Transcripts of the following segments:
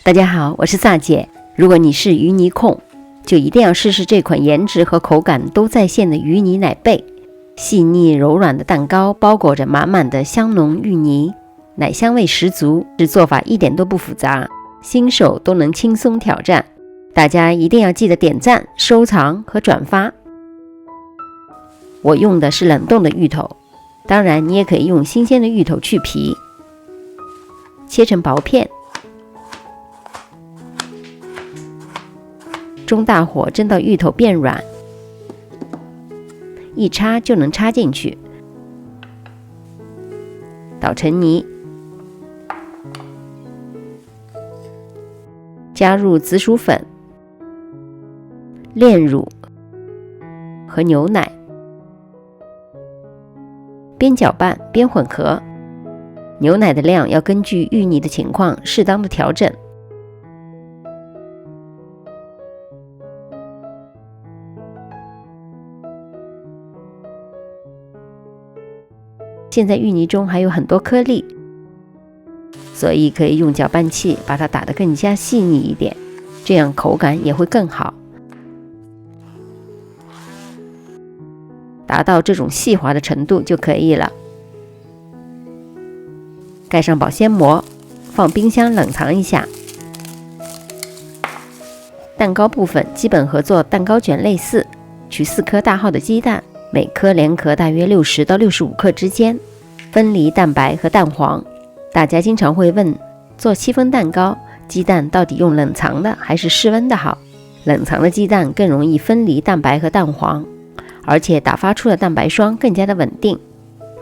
大家好，我是萨姐。如果你是芋泥控，就一定要试试这款颜值和口感都在线的芋泥奶贝。细腻柔软的蛋糕包裹着满满的香浓芋泥，奶香味十足，这做法一点都不复杂，新手都能轻松挑战。大家一定要记得点赞、收藏和转发。我用的是冷冻的芋头，当然你也可以用新鲜的芋头去皮，切成薄片，中大火蒸到芋头变软，一插就能插进去，捣成泥，加入紫薯粉、炼乳和牛奶，边搅拌边混合。牛奶的量要根据芋泥的情况适当的调整。现在芋泥中还有很多颗粒，所以可以用搅拌器把它打得更加细腻一点，这样口感也会更好。达到这种细滑的程度就可以了。盖上保鲜膜，放冰箱冷藏一下。蛋糕部分基本和做蛋糕卷类似，取4颗大号的鸡蛋，每颗连壳大约60到65克之间，分离蛋白和蛋黄。大家经常会问，做戚风蛋糕，鸡蛋到底用冷藏的还是室温的好？冷藏的鸡蛋更容易分离蛋白和蛋黄，而且打发出的蛋白霜更加的稳定，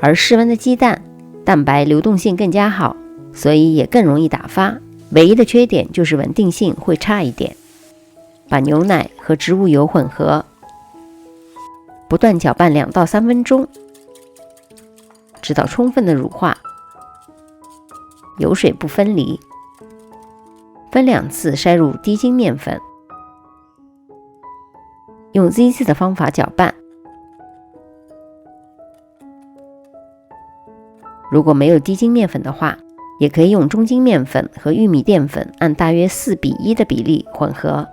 而室温的鸡蛋蛋白流动性更加好，所以也更容易打发。唯一的缺点就是稳定性会差一点。把牛奶和植物油混合，不断搅拌2到3分钟，直到充分的乳化，油水不分离。分2次筛入低筋面粉，用 Z 字的方法搅拌。如果没有低筋面粉的话，也可以用中筋面粉和玉米淀粉按大约4:1的比例混合。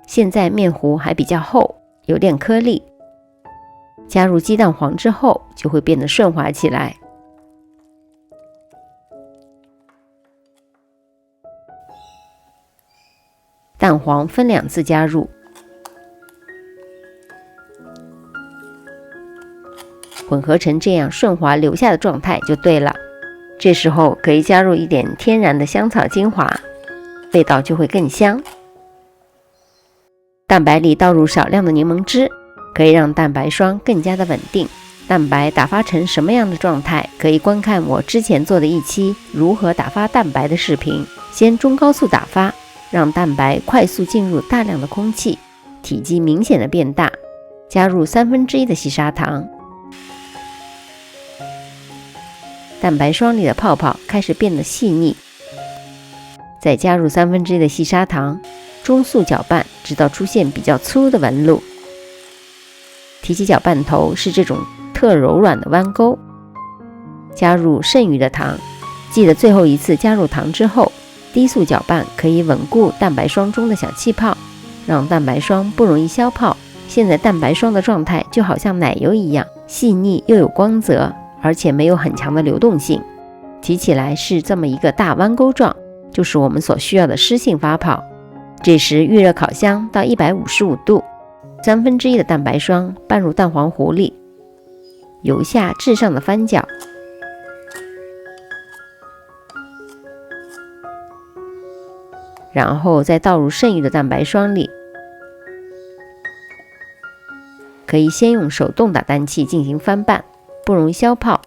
现在面糊还比较厚，有点颗粒，加入鸡蛋黄之后就会变得顺滑起来。蛋黄分2次加入，混合成这样顺滑流下的状态就对了。这时候可以加入一点天然的香草精华，味道就会更香。蛋白里倒入少量的柠檬汁，可以让蛋白霜更加的稳定。蛋白打发成什么样的状态，可以观看我之前做的一期如何打发蛋白的视频。先中高速打发，让蛋白快速进入大量的空气，体积明显的变大，加入1/3的细砂糖。蛋白霜里的泡泡开始变得细腻，再加入1/3的细砂糖，中速搅拌，直到出现比较粗的纹路。提起搅拌头是这种特柔软的弯钩，加入剩余的糖，记得最后一次加入糖之后，低速搅拌可以稳固蛋白霜中的小气泡，让蛋白霜不容易消泡。现在蛋白霜的状态就好像奶油一样，细腻又有光泽，而且没有很强的流动性，提起来是这么一个大弯钩状，就是我们所需要的湿性发泡。这时预热烤箱到155度，1/3的蛋白霜拌入蛋黄糊里，由下至上的翻搅，然后再倒入剩余的蛋白霜里。可以先用手动打蛋器进行翻拌，不容易消泡。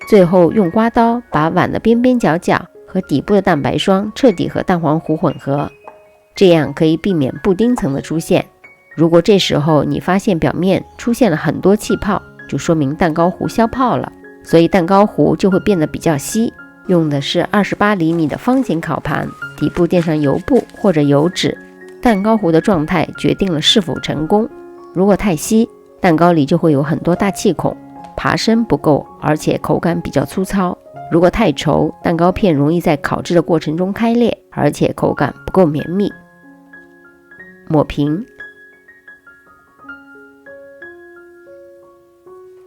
最后用刮刀把碗的边边角角和底部的蛋白霜彻底和蛋黄糊混合，这样可以避免布丁层的出现。如果这时候你发现表面出现了很多气泡，就说明蛋糕糊消泡了，所以蛋糕糊就会变得比较稀。用的是28厘米的方形烤盘，底部垫上油布或者油纸。蛋糕糊的状态决定了是否成功。如果太稀，蛋糕里就会有很多大气孔，爬升不够，而且口感比较粗糙。如果太稠，蛋糕片容易在烤制的过程中开裂，而且口感不够绵密。抹平，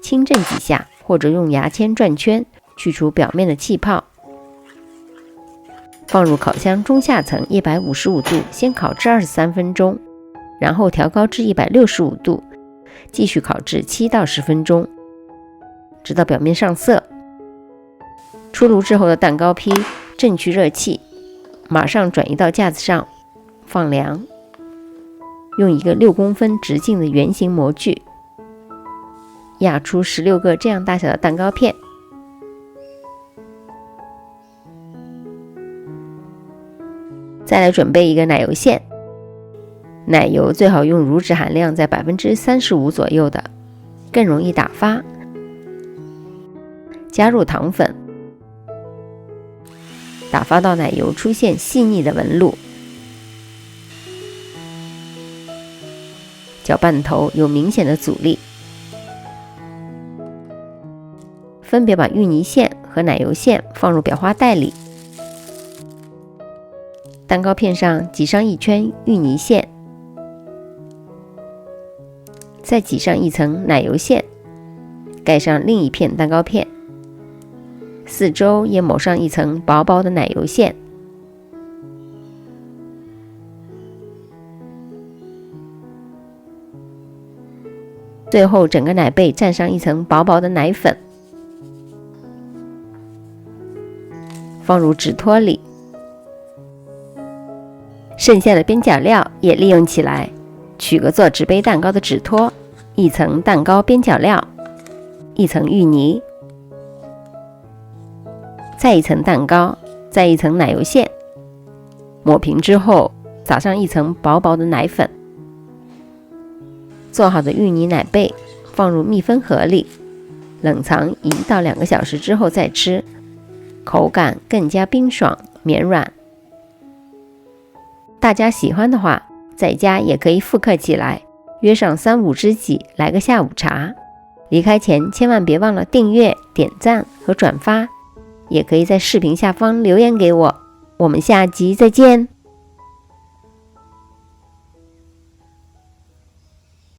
轻震几下，或者用牙签转圈去除表面的气泡。放入烤箱中下层155度，先烤制23分钟，然后调高至165度，继续烤制7到10分钟，直到表面上色。出炉之后的蛋糕坯震去热气，马上转移到架子上放凉。用一个6公分直径的圆形模具压出16个这样大小的蛋糕片。再来准备一个奶油馅，奶油最好用乳脂含量在 35% 左右的，更容易打发。加入糖粉，打发到奶油出现细腻的纹路，搅拌头有明显的阻力。分别把芋泥馅和奶油馅放入裱花袋里，蛋糕片上挤上一圈芋泥馅，再挤上一层奶油馅，盖上另一片蛋糕片，四周也抹上一层薄薄的奶油馅。最后整个奶被蘸上一层薄薄的奶粉，放入纸托里。剩下的边角料也利用起来，取个做纸杯蛋糕的纸托，一层蛋糕边角料，一层芋泥，再一层蛋糕，再一层奶油馅，抹平之后撒上一层薄薄的奶粉。做好的芋泥奶被放入密封盒里，冷藏1到2个小时之后再吃，口感更加冰爽绵软。大家喜欢的话，在家也可以复刻起来，约上3、5知己来个下午茶。离开前千万别忘了订阅、点赞和转发，也可以在视频下方留言给我。我们下集再见。